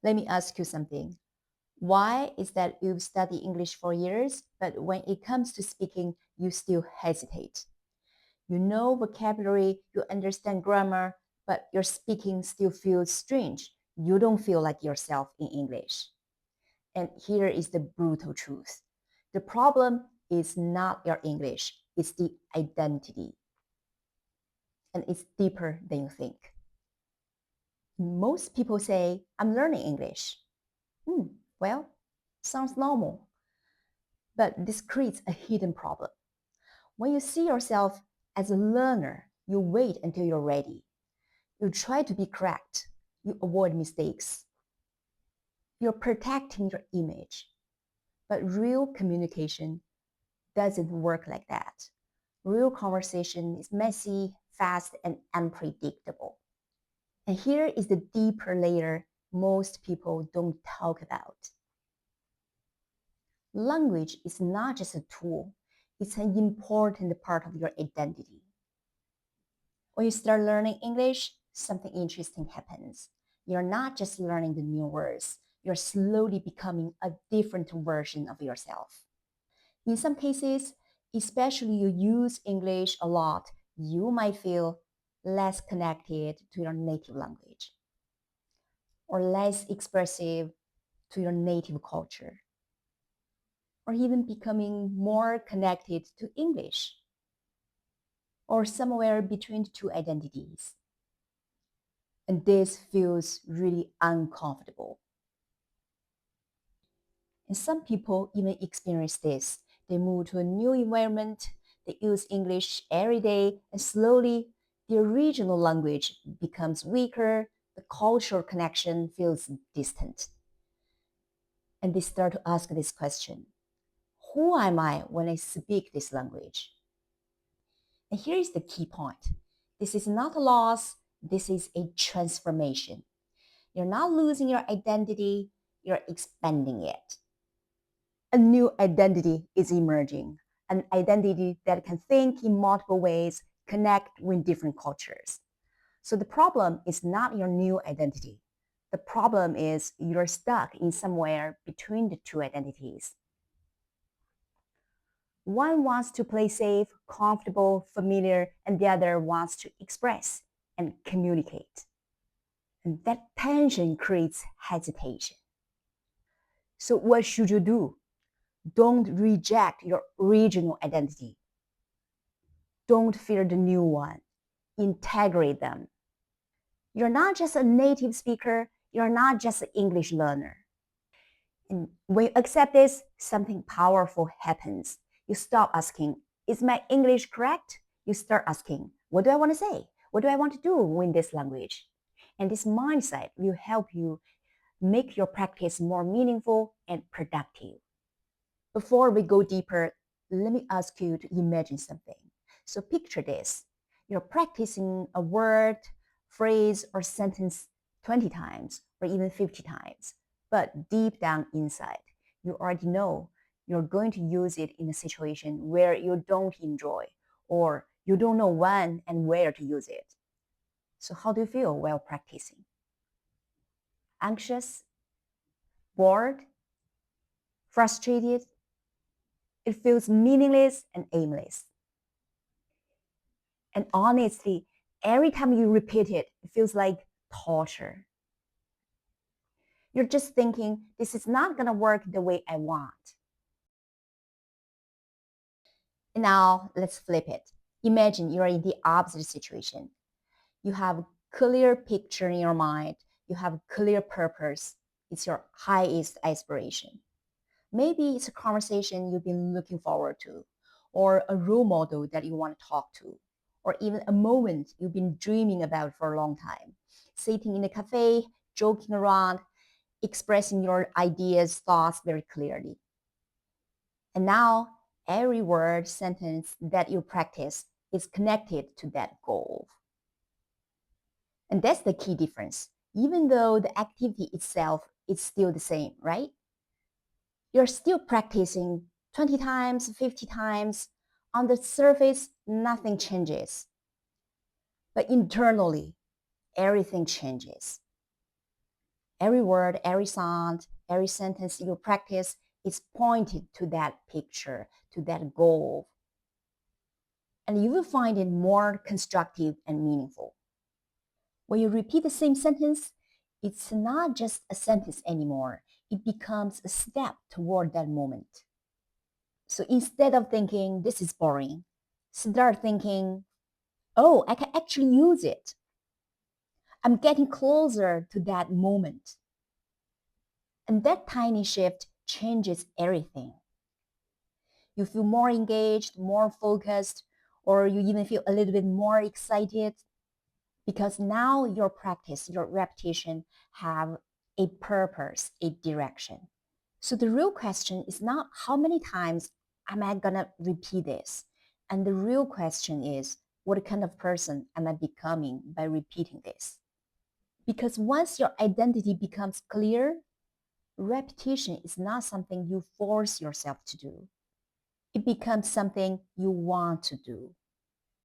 Let me ask you something. Why is that you've studied English for years, but when it comes to speaking, you still hesitate? You know vocabulary, you understand grammar, but your speaking still feels strange. You don't feel like yourself in English. And here is the brutal truth. The problem is not your English, it's the identity. And it's deeper than you think. Most people say, I'm learning English. Hmm, well, sounds normal. But this creates a hidden problem. When you see yourself as a learner, you wait until you're ready. You try to be correct. You avoid mistakes. You're protecting your image. But real communication doesn't work like that. Real conversation is messy, fast, and unpredictable. And here is the deeper layer most people don't talk about. Language is not just a tool, it's an important part of your identity. When you start learning English, something interesting happens. You're not just learning the new words, you're slowly becoming a different version of yourself. In some cases, especially you use English a lot, you might feel less connected to your native language or less expressive to your native culture or even becoming more connected to English or somewhere between the two identities. And this feels really uncomfortable. And some people even experience this. They move to a new environment, they use English every day, and slowly the original language becomes weaker, the cultural connection feels distant. And they start to ask this question: who am I when I speak this language? And here is the key point: this is not a loss, this is a transformation. You're not losing your identity, you're expanding it. A new identity is emerging, an identity that can think in multiple ways, connect with different cultures. So the problem is not your new identity. The problem is you're stuck in somewhere between the two identities. One wants to play safe, comfortable, familiar, and the other wants to express and communicate. And that tension creates hesitation. So, what should you do? Don't reject your original identity. Don't fear the new one. Integrate them. You're not just a native speaker, you're not just an English learner. And when you accept this, something powerful happens. You stop asking, is my English correct? You start asking, what do I want to say? What do I want to do in this language? And this mindset will help you make your practice more meaningful and productive. Before we go deeper, let me ask you to imagine something. So picture this. You're practicing a word, phrase, or sentence 20 times or even 50 times. But deep down inside, you already know you're going to use it in a situation where you don't enjoy or you don't know when and where to use it. So how do you feel while practicing? Anxious? Bored? Frustrated? It feels meaningless and aimless. And honestly, every time you repeat it, it feels like torture. You're just thinking, this is not going to work the way I want. And now let's flip it. Imagine you're in the opposite situation. You have a clear picture in your mind. You have a clear purpose. It's your highest aspiration. Maybe it's a conversation you've been looking forward to, or a role model that you want to talk to, or even a moment you've been dreaming about for a long time. Sitting in a cafe, joking around, expressing your ideas, thoughts very clearly. And now, every word, sentence that you practice is connected to that goal. And that's the key difference. Even though the activity itself is still the same, right? You're still practicing 20 times, 50 times. On the surface, nothing changes. But internally, everything changes. Every word, every sound, every sentence you practice is pointed to that picture, to that goal. And you will find it more constructive and meaningful. When you repeat the same sentence, it's not just a sentence anymore. It becomes a step toward that moment. So instead of thinking, this is boring, start thinking, oh, I can actually use it. I'm getting closer to that moment. And that tiny shift changes everything. You feel more engaged, more focused, or you even feel a little bit more excited because now your practice, your repetition have a purpose, a direction. So the real question is not how many times am I gonna repeat this? And the real question is, what kind of person am I becoming by repeating this? Because once your identity becomes clear, repetition is not something you force yourself to do. It becomes something you want to do.